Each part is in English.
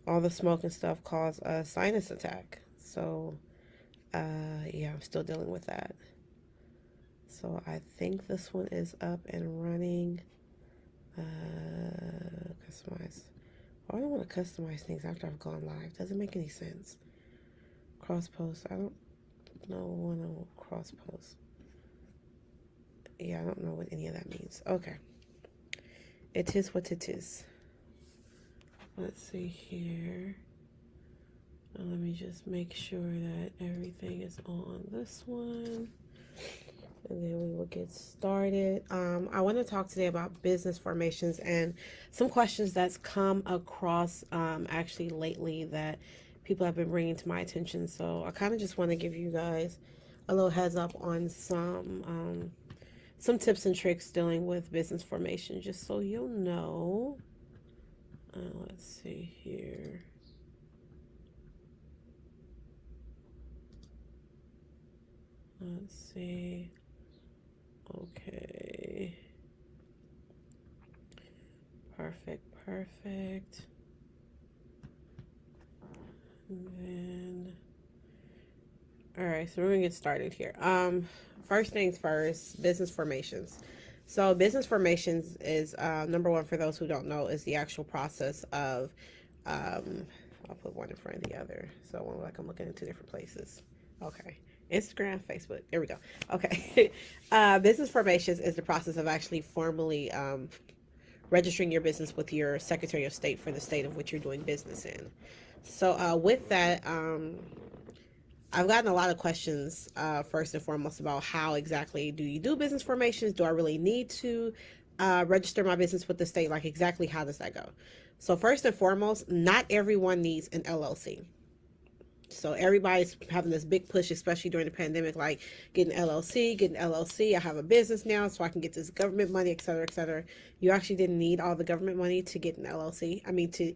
all the smoke and stuff caused a sinus attack. So, yeah, I'm still dealing with that. So I think this one is up and running. Customize. Oh, I don't want to customize things after I've gone live. Doesn't make any sense. Cross post. I don't know when I will cross post. Yeah, I don't know what any of that means. Okay. It is what it is. Let's see here. Let me just make sure that everything is on this one. And then we will get started. I want to talk today about business formations and some questions that's come across actually lately that people have been bringing to my attention. So I kind of just want to give you guys a little heads up on some tips and tricks dealing with business formation, just so you'll know. Let's see here. Let's see. Okay. Perfect. And then, all right, so we're gonna get started here. First things first, business formations. So business formations is number one, for those who don't know, is the actual process of I'll put one in front of the other so it won't look like I'm looking in two different places. Okay. Instagram, Facebook. There we go. Okay. Business formations is the process of actually formally registering your business with your Secretary of State for the state of which you're doing business in. So with that, I've gotten a lot of questions, first and foremost, about how exactly do you do business formations? Do I really need to register my business with the state? Like, exactly how does that go? So first and foremost, not everyone needs an LLC. So everybody's having this big push, especially during the pandemic, like getting LLC. I have a business now, so I can get this government money, et cetera, et cetera. You actually didn't need all the government money to get an LLC.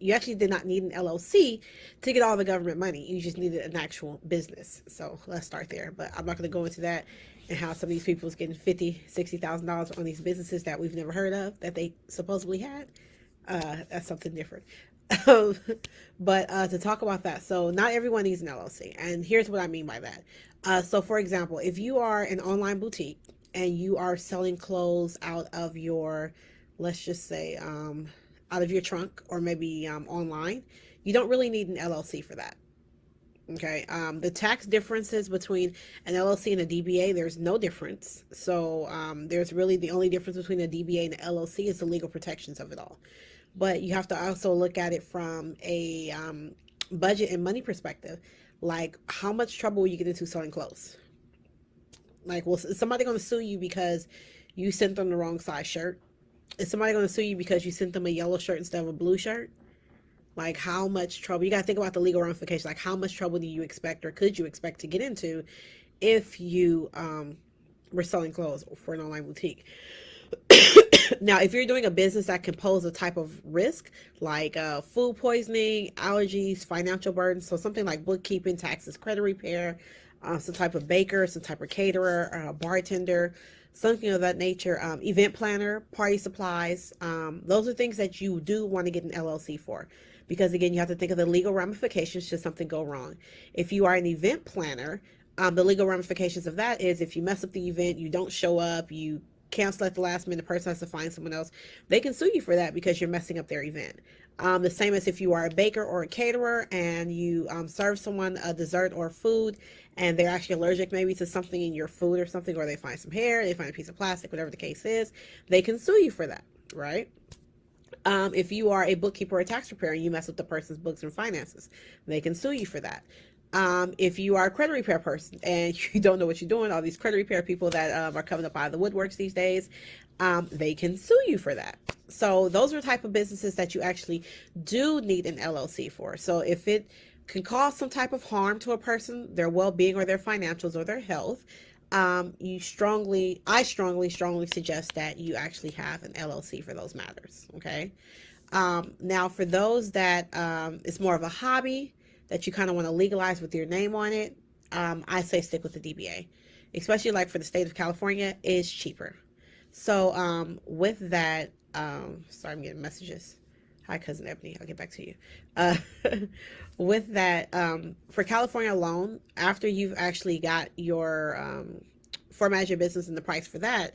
You actually did not need an LLC to get all the government money. You just needed an actual business. So let's start there. But I'm not going to go into that and how some of these people is getting $50,000, $60,000 on these businesses that we've never heard of that they supposedly had. That's something different. But to talk about that, so not everyone needs an LLC, and here's what I mean by that. So for example, if you are an online boutique and you are selling clothes out of your, let's just say, out of your trunk, or maybe online, you don't really need an LLC for that. Okay. The tax differences between an LLC and a DBA, there's no difference. So there's really the only difference between a DBA and an LLC is the legal protections of it all. But you have to also look at it from a budget and money perspective. Like, how much trouble will you get into selling clothes? Like, well, is somebody going to sue you because you sent them the wrong size shirt? Is somebody going to sue you because you sent them a yellow shirt instead of a blue shirt? Like, how much trouble? You got to think about the legal ramifications. Like, how much trouble do you expect, or could you expect to get into if you were selling clothes for an online boutique? Now, if you're doing a business that can pose a type of risk, like food poisoning, allergies, financial burdens, so something like bookkeeping, taxes, credit repair, some type of baker, some type of caterer, bartender, something of that nature, event planner, party supplies, those are things that you do want to get an LLC for. Because again, you have to think of the legal ramifications should something go wrong. If you are an event planner, the legal ramifications of that is if you mess up the event, you don't show up, you cancel at the last minute, the person has to find someone else, they can sue you for that because you're messing up their event. The same as if you are a baker or a caterer and you serve someone a dessert or food and they're actually allergic maybe to something in your food or something, or they find some hair, they find a piece of plastic, whatever the case is, they can sue you for that, right? If you are a bookkeeper or a tax preparer and you mess up the person's books and finances, they can sue you for that. If you are a credit repair person and you don't know what you're doing, all these credit repair people that are coming up out of the woodworks these days, they can sue you for that. So those are the type of businesses that you actually do need an LLC for. So if it can cause some type of harm to a person, their well-being or their financials or their health, I strongly suggest that you actually have an LLC for those matters. Okay. Now for those that, it's more of a hobby that you kind of want to legalize with your name on it, I say stick with the DBA, especially like for the state of California, is cheaper. So with that, sorry, I'm getting messages. Hi, Cousin Ebony. I'll get back to you. Uh, with that, for California alone, after you've actually got your format your business and the price for that,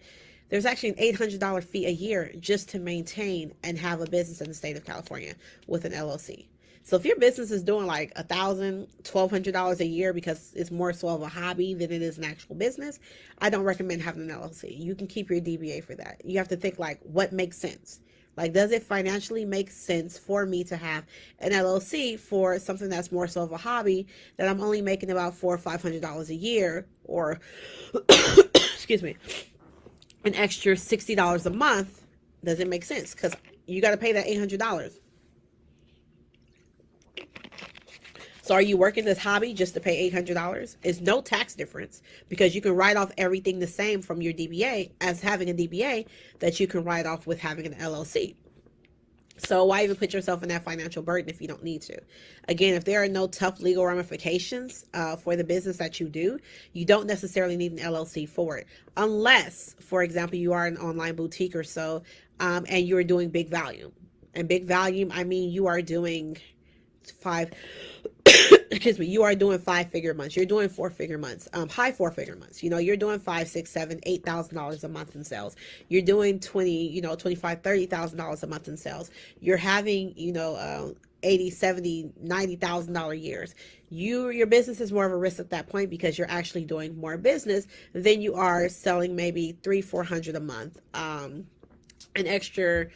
there's actually an $800 fee a year just to maintain and have a business in the state of California with an LLC. So if your business is doing like $1,200 a year because it's more so of a hobby than it is an actual business, I don't recommend having an LLC. You can keep your DBA for that. You have to think like what makes sense. Like, does it financially make sense for me to have an LLC for something that's more so of a hobby that I'm only making about $400 or $500 a year, or excuse me, an extra $60 a month? Does it make sense? Because you got to pay that $800. So are you working this hobby just to pay $800? It's no tax difference because you can write off everything the same from your DBA as having a DBA that you can write off with having an LLC. So why even put yourself in that financial burden if you don't need to? Again, if there are no tough legal ramifications for the business that you do, you don't necessarily need an LLC for it. Unless, for example, you are an online boutique or so, and you're doing big volume. And big volume, I mean, you are doing excuse me, you are doing 5-figure months. You're doing 4-figure months, high 4-figure months. You're doing $5, $6, $7, $8,000 a month in sales. You're doing $25, $30,000 a month in sales. You're having, $80, $70, $90,000 years. Your business is more of a risk at that point because you're actually doing more business than you are selling maybe $300, $400 a month, an extra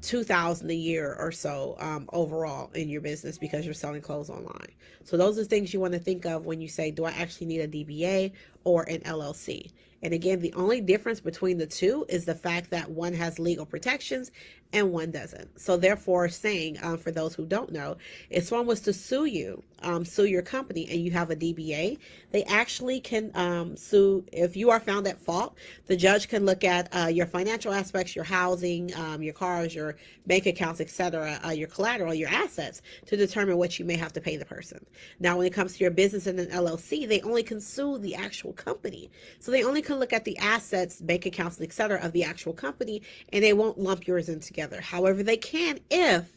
$2,000 a year or so overall in your business because you're selling clothes online. So those are things you want to think of when you say, do I actually need a DBA or an LLC? And again, the only difference between the two is the fact that one has legal protections and one doesn't. So therefore, saying, for those who don't know, if someone was to sue you, sue your company, and you have a DBA, they actually can sue. If you are found at fault, the judge can look at your financial aspects, your housing, your cars, your bank accounts, etc., your collateral, your assets, to determine what you may have to pay the person. Now, when it comes to your business and an LLC, they only can sue the actual company. So they only can look at the assets, bank accounts, etc., of the actual company, and they won't lump yours in together. However, they can if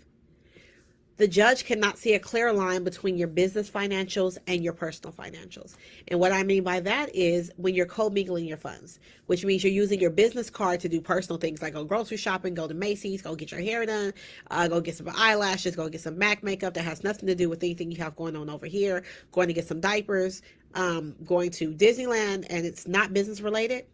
the judge cannot see a clear line between your business financials and your personal financials. And what I mean by that is when you're commingling your funds, which means you're using your business card to do personal things like go grocery shopping, go to Macy's, go get your hair done, go get some eyelashes, go get some MAC makeup that has nothing to do with anything you have going on over here, going to get some diapers, going to Disneyland, and it's not business related.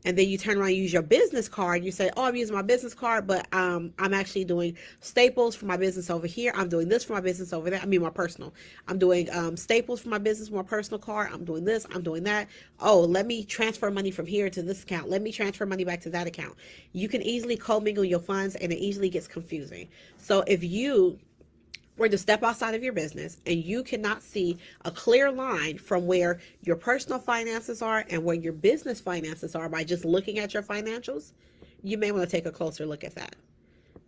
And then you turn around and use your business card. You say, oh, I'm using my business card, but I'm actually doing staples for my business over here. I'm doing this for my business over there. I mean, my personal. I'm doing staples for my business, my personal card. I'm doing this. I'm doing that. Oh, let me transfer money from here to this account. Let me transfer money back to that account. You can easily commingle your funds, and it easily gets confusing. So if you were to step outside of your business and you cannot see a clear line from where your personal finances are and where your business finances are by just looking at your financials, you may want to take a closer look at that.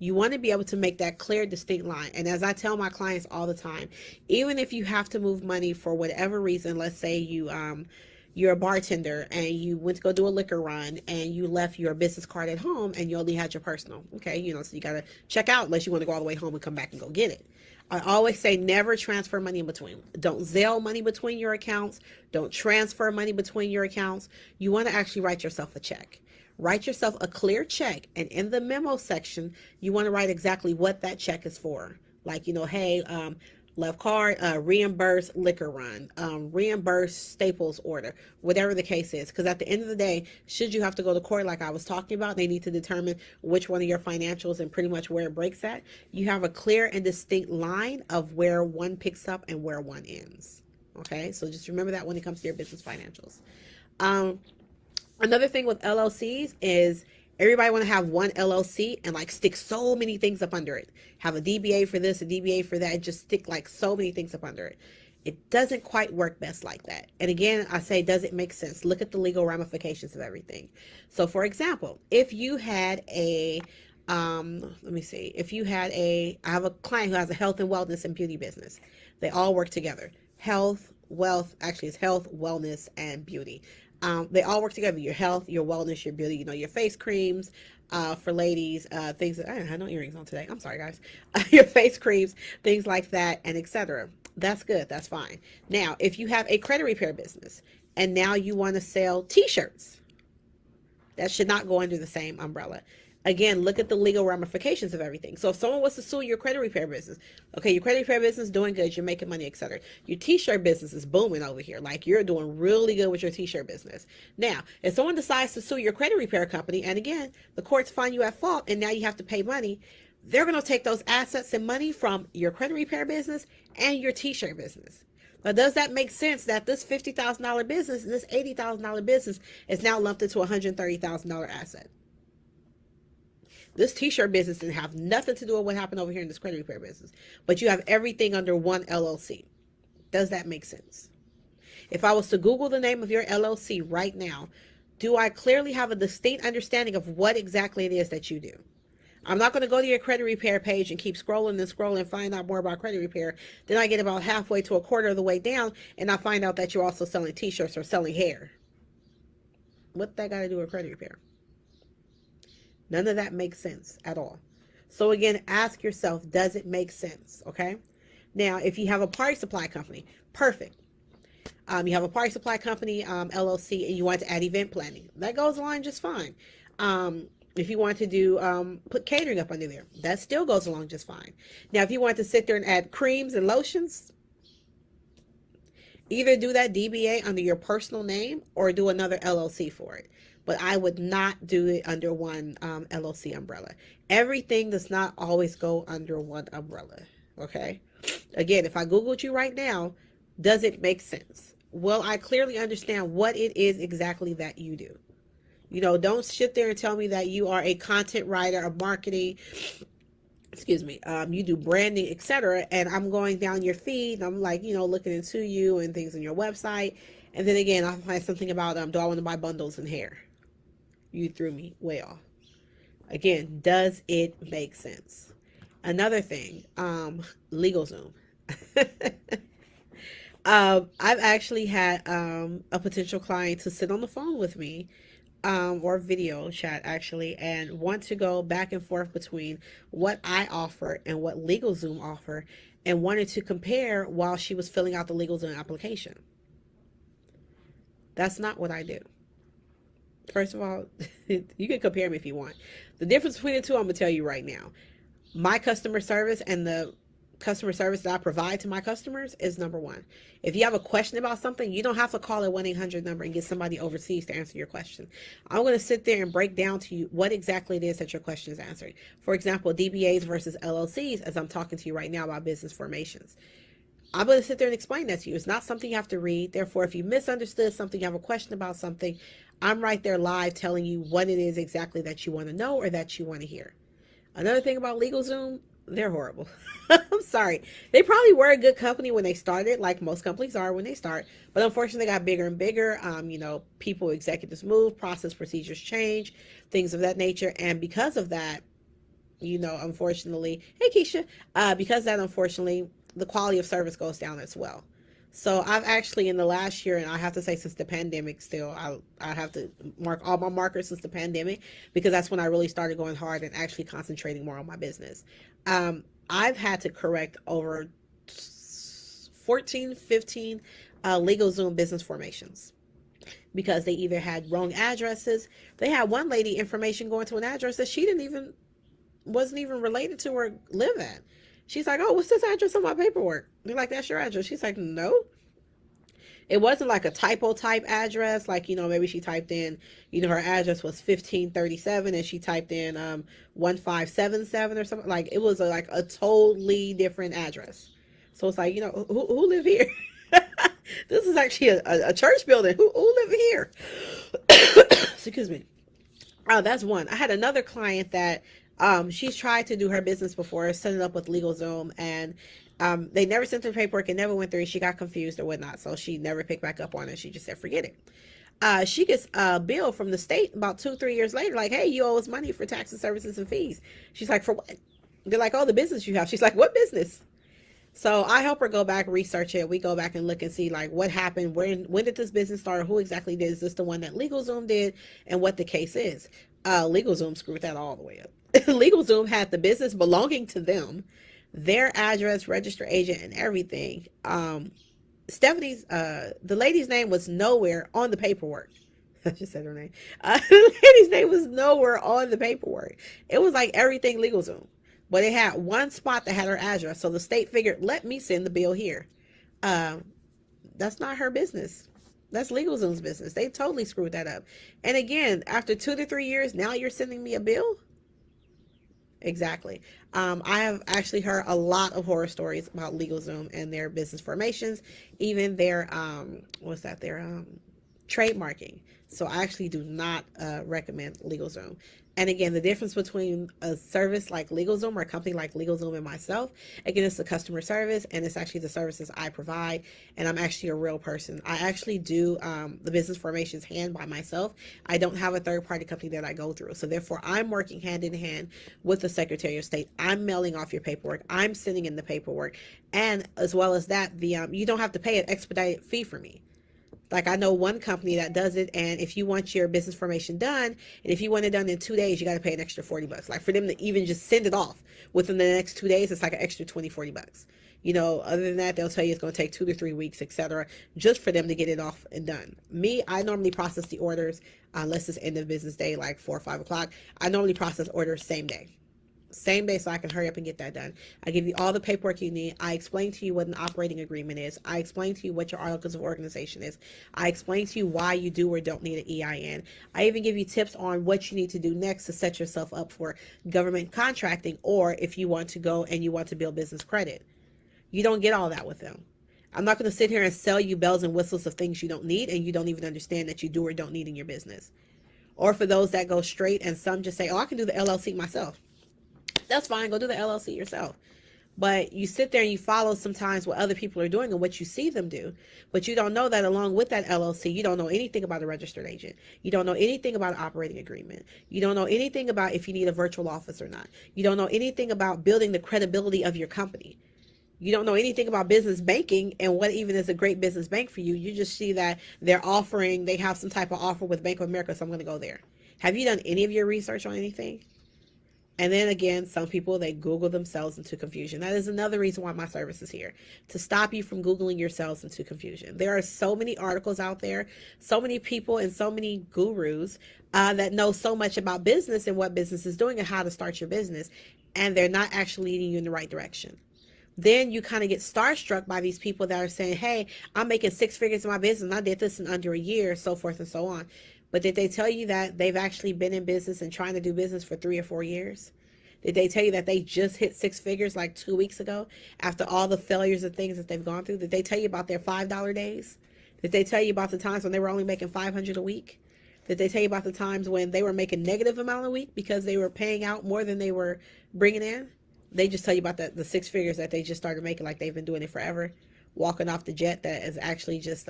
You want to be able to make that clear, distinct line. And as I tell my clients all the time, even if you have to move money for whatever reason, let's say you're a bartender and you went to go do a liquor run and you left your business card at home and you only had your personal. Okay, so you got to check out unless you want to go all the way home and come back and go get it. I always say never transfer money in between. Don't Zelle money between your accounts. Don't transfer money between your accounts. You want to actually write yourself a check. Write yourself a clear check. And in the memo section, you want to write exactly what that check is for. Like, hey, left card, reimburse liquor run, reimburse staples order, whatever the case is. Because at the end of the day, should you have to go to court like I was talking about, they need to determine which one of your financials and pretty much where it breaks at. You have a clear and distinct line of where one picks up and where one ends. Okay, so just remember that when it comes to your business financials. Another thing with LLCs is everybody want to have one LLC and stick so many things up under it. Have a DBA for this, a DBA for that, and just stick so many things up under it. It doesn't quite work best like that. And again, I say, does it make sense? Look at the legal ramifications of everything. So for example, if you had I have a client who has a health and wellness and beauty business. They all work together. It's health, wellness, and beauty. They all work together. Your health, your wellness, your beauty, your face creams, for ladies, things that I had no earrings on today. I'm sorry, guys. Your face creams, things like that, and etc. That's good. That's fine. Now, if you have a credit repair business and now you want to sell t-shirts, that should not go under the same umbrella. Again, look at the legal ramifications of everything. So if someone was to sue your credit repair business, okay, your credit repair business is doing good, you're making money, etc. Your t-shirt business is booming over here. Like, you're doing really good with your t-shirt business. Now, if someone decides to sue your credit repair company, and again, the courts find you at fault and now you have to pay money, they're going to take those assets and money from your credit repair business and your t-shirt business. Now, does that make sense that this $50,000 business and this $80,000 business is now lumped into a $130,000 asset? This t-shirt business didn't have nothing to do with what happened over here in this credit repair business, but you have everything under one LLC. Does that make sense? If I was to Google the name of your LLC right now, do I clearly have a distinct understanding of what exactly it is that you do? I'm not going to go to your credit repair page and keep scrolling and scrolling and find out more about credit repair. Then I get about halfway to a quarter of the way down and I find out that you're also selling t-shirts or selling hair. What that got to do with credit repair? None of that makes sense at all. So again, ask yourself, does it make sense? Okay. Now, if you have a party supply company, perfect. You have a party supply company, LLC, and you want to add event planning. That goes along just fine. If you want to do, put catering up under there, that still goes along just fine. Now, if you want to sit there and add creams and lotions, either do that DBA under your personal name or do another LLC for it. But I would not do it under one LLC umbrella. Everything does not always go under one umbrella, okay? Again, if I Googled you right now, does it make sense? Well, I clearly understand what it is exactly that you do. You know, don't sit there and tell me that you are a content writer, a marketing, you do branding, etc. And I'm going down your feed and I'm like, you know, looking into you and things on your website. And then again, I'll find something about, do I want to buy bundles and hair? You threw me way off. Again, does it make sense? Another thing, LegalZoom. I've actually had a potential client to sit on the phone with me, or video chat actually, and want to go back and forth between what I offer and what LegalZoom offer, and wanted to compare while she was filling out the LegalZoom application. That's not what I do. First of all, you can compare me if you want. The difference between the two, I'm going to tell you right now. My customer service and the customer service that I provide to my customers is number one. If you have a question about something, you don't have to call a 1-800 number and get somebody overseas to answer your question. I'm going to sit there and break down to you what exactly it is that your question is answering. For example, DBAs versus LLCs, as I'm talking to you right now about business formations. I'm going to sit there and explain that to you. It's not something you have to read. Therefore, if you misunderstood something, you have a question about something, I'm right there live telling you what it is exactly that you want to know or that you want to hear. Another thing about LegalZoom, they're horrible. I'm sorry. They probably were a good company when they started, like most companies are when they start. But unfortunately, they got bigger and bigger. People, executives move, process procedures change, things of that nature. And because of that, unfortunately, hey, Keisha, because of that, unfortunately, the quality of service goes down as well. So I've actually, in the last year, and I have to say since the pandemic still, I have to mark all my markers since the pandemic, because that's when I really started going hard and actually concentrating more on my business. I've had to correct over 14, 15 LegalZoom business formations because they either had wrong addresses. They had one lady information going to an address that she wasn't even related to or live at. She's like, oh, what's this address on my paperwork? They're like, that's your address. She's like, no. It wasn't like a typo type address. Like, maybe she typed in, her address was 1537 and she typed in 1577 or something. Like, it was like a totally different address. So it's like, who live here? This is actually a church building. Who live here? Excuse me. Oh, that's one. I had another client that she's tried to do her business before, set it up with LegalZoom, and they never sent her paperwork. It never went through. She got confused or whatnot, so she never picked back up on it. She just said, forget it. She gets a bill from the state about 2-3 years later, like, hey, you owe us money for taxes, services, and fees. She's like, for what? They're like, oh, the business you have. She's like, what business? So I help her go back, research it. We go back and look and see, like, what happened, when did this business start, who exactly did, is this the one that LegalZoom did, and what the case is. LegalZoom screwed that all the way up. LegalZoom had the business belonging to them, their address, registered agent, and everything. Stephanie's, the lady's name was nowhere on the paperwork. I just said her name. The lady's name was nowhere on the paperwork. It was like everything LegalZoom. But it had one spot that had her address. So the state figured, let me send the bill here. That's not her business. That's LegalZoom's business. They totally screwed that up. And again, after 2 to 3 years, now you're sending me a bill? Exactly. I have actually heard a lot of horror stories about LegalZoom and their business formations, even their their trademarking. So I actually do not recommend LegalZoom. And again, the difference between a service like LegalZoom or a company like LegalZoom and myself, again, it's the customer service, and it's actually the services I provide, and I'm actually a real person. I actually do the business formations hand by myself. I don't have a third-party company that I go through. So therefore, I'm working hand in hand with the Secretary of State. I'm mailing off your paperwork. I'm sending in the paperwork. And as well as that, you don't have to pay an expedited fee for me. Like, I know one company that does it, and if you want your business formation done, and if you want it done in 2 days, you got to pay an extra $40. Like, for them to even just send it off within the next 2 days, it's like an extra $20-$40. You know, other than that, they'll tell you it's going to take 2 to 3 weeks, etc., just for them to get it off and done. Me, I normally process the orders, unless it's end of business day, like 4 or 5 o'clock. I normally process orders same day. Same day, so I can hurry up and get that done. I give you all the paperwork you need. I explain to you what an operating agreement is. I explain to you what your articles of organization is. I explain to you why you do or don't need an EIN. I even give you tips on what you need to do next to set yourself up for government contracting, or if you want to go and you want to build business credit. You don't get all that with them. I'm not going to sit here and sell you bells and whistles of things you don't need and you don't even understand that you do or don't need in your business. Or for those that go straight, and some just say, oh, I can do the LLC myself. That's fine. Go do the LLC yourself. But you sit there and you follow sometimes what other people are doing and what you see them do. But you don't know that along with that LLC, you don't know anything about a registered agent. You don't know anything about an operating agreement. You don't know anything about if you need a virtual office or not. You don't know anything about building the credibility of your company. You don't know anything about business banking and what even is a great business bank for you. You just see that they have some type of offer with Bank of America, so I'm going to go there. Have you done any of your research on anything? And then again, some people, they Google themselves into confusion. That is another reason why my service is here, to stop you from Googling yourselves into confusion. There are so many articles out there, so many people and so many gurus that know so much about business and what business is doing and how to start your business, and they're not actually leading you in the right direction. Then you kind of get starstruck by these people that are saying, hey, I'm making 6 figures in my business, and I did this in under a year, so forth and so on. But did they tell you that they've actually been in business and trying to do business for 3 or 4 years? Did they tell you that they just hit 6 figures like 2 weeks ago after all the failures and things that they've gone through? Did they tell you about their $5 days? Did they tell you about the times when they were only making $500 a week? Did they tell you about the times when they were making negative amount a week because they were paying out more than they were bringing in? They just tell you about the 6 figures that they just started making, like they've been doing it forever, walking off the jet that is actually just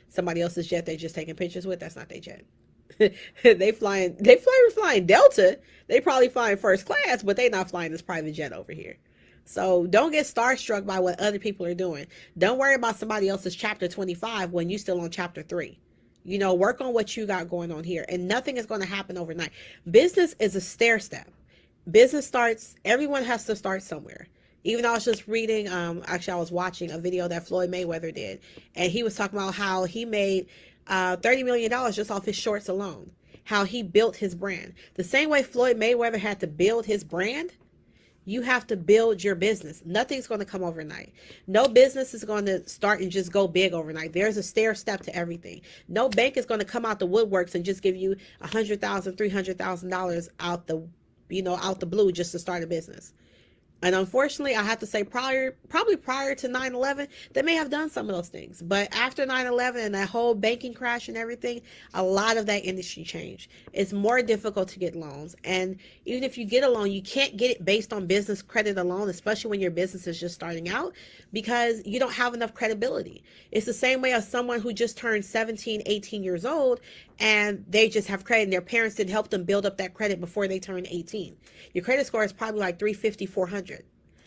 somebody else's jet they're just taking pictures with. That's not their jet. They flying Delta. They probably flying first class, but they not flying this private jet over here. So don't get starstruck by what other people are doing. Don't worry about somebody else's chapter 25 when you still on chapter 3. You know, work on what you got going on here, and nothing is going to happen overnight. Business is a stair step. Business starts, everyone has to start somewhere. Even I was just reading, actually I was watching a video that Floyd Mayweather did, and he was talking about how he made $30 million just off his shorts alone, how he built his brand. The same way Floyd Mayweather had to build his brand, you have to build your business. Nothing's going to come overnight. No business is going to start and just go big overnight. There's a stair step to everything. No bank is going to come out the woodworks and just give you $100,000, $300,000 out the blue just to start a business. And unfortunately, I have to say probably prior to 9/11, they may have done some of those things. But after 9/11 and that whole banking crash and everything, a lot of that industry changed. It's more difficult to get loans. And even if you get a loan, you can't get it based on business credit alone, especially when your business is just starting out, because you don't have enough credibility. It's the same way as someone who just turned 17, 18 years old, and they just have credit and their parents didn't help them build up that credit before they turned 18. Your credit score is probably like 350, 400.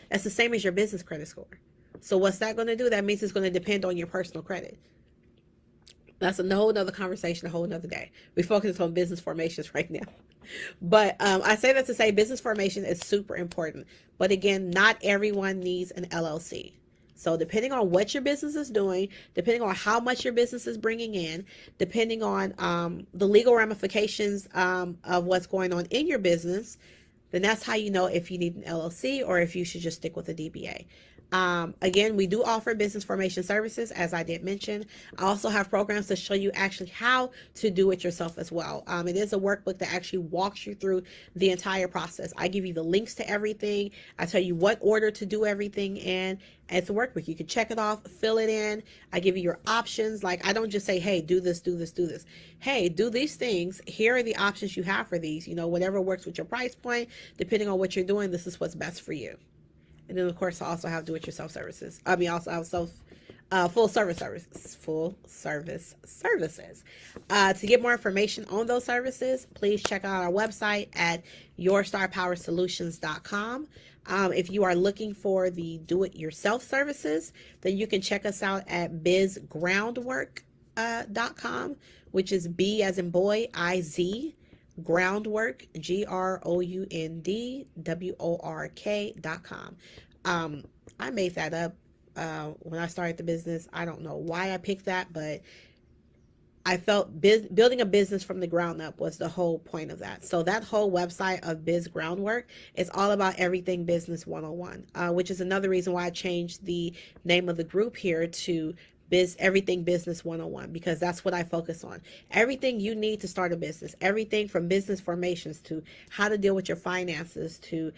That's the same as your business credit score. So what's that going to do? That means it's going to depend on your personal credit. That's a whole nother conversation, a whole nother day. We focus on business formations right now. But I say that to say business formation is super important. But again, not everyone needs an LLC. So depending on what your business is doing, depending on how much your business is bringing in, depending on the legal ramifications of what's going on in your business, then that's how you know if you need an LLC or if you should just stick with a DBA. Again, we do offer business formation services, as I did mention. I also have programs to show you actually how to do it yourself as well. It is a workbook that actually walks you through the entire process. I give you the links to everything. I tell you what order to do everything in. And it's a workbook. You can check it off, fill it in. I give you your options. Like, I don't just say, hey, do this, do this, do this. Hey, do these things. Here are the options you have for these. You know, whatever works with your price point, depending on what you're doing, this is what's best for you. And then, of course, I also have do-it-yourself services. I also have full service services. To get more information on those services, please check out our website at yourstarpowersolutions.com. If you are looking for the do-it-yourself services, then you can check us out at bizgroundwork.com, which is B as in boy, I-Z, groundwork, groundwork.com. I made that up when I started the business. I don't know why I picked that, but I felt building a business from the ground up was the whole point of that. So that whole website of Biz Groundwork is all about everything business 101, which is another reason why I changed the name of the group here to Everything Business 101, because that's what I focus on. Everything you need to start a business, everything from business formations to how to deal with your finances to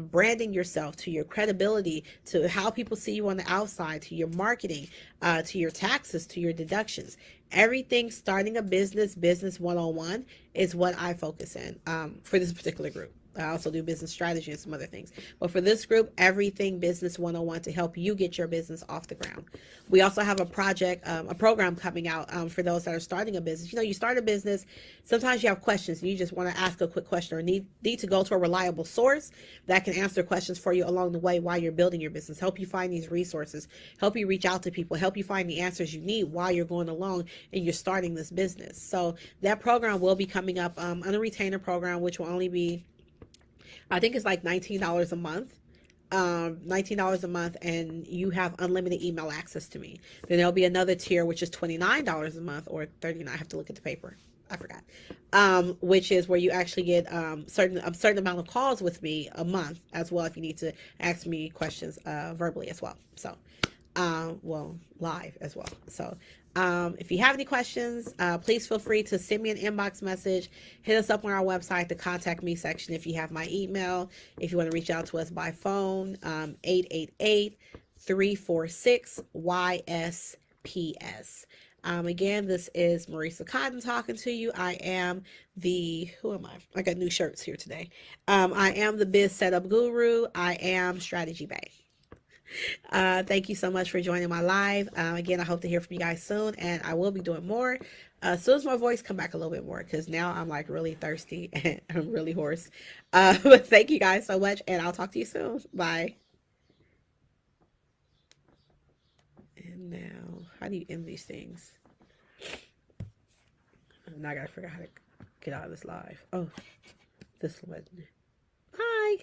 branding yourself, to your credibility, to how people see you on the outside, to your marketing, to your taxes, to your deductions. Everything starting a business 101 is what I focus in for this particular group. I also do business strategy and some other things. But for this group, everything business 101 to help you get your business off the ground. We also have a program coming out for those that are starting a business. You know, you start a business, sometimes you have questions and you just want to ask a quick question or need to go to a reliable source that can answer questions for you along the way while you're building your business, help you find these resources, help you reach out to people, help you find the answers you need while you're going along and you're starting this business. So that program will be coming up on a retainer program, which will only be, I think it's like $19 a month. $19 a month, and you have unlimited email access to me. Then there'll be another tier which is $29 a month, or $39. I have to look at the paper. I forgot. Which is where you actually get a certain amount of calls with me a month as well if you need to ask me questions verbally as well. So live as well. So if you have any questions, please feel free to send me an inbox message. Hit us up on our website, the contact me section. If you have my email, if you want to reach out to us by phone, 888-346-YSPS. Again, this is Marisa Cotton talking to you. I am who am I? I got new shirts here today. I am the Biz Setup Guru. I am Strategy Bay. Thank you so much for joining my live. Again, I hope to hear from you guys soon, and I will be doing more as soon as my voice come back a little bit more, because now I'm like really thirsty and I'm really hoarse. But thank you guys so much, and I'll talk to you soon. Bye. And now, how do you end these things? Now I gotta figure out how to get out of this live. Oh, this one. Bye.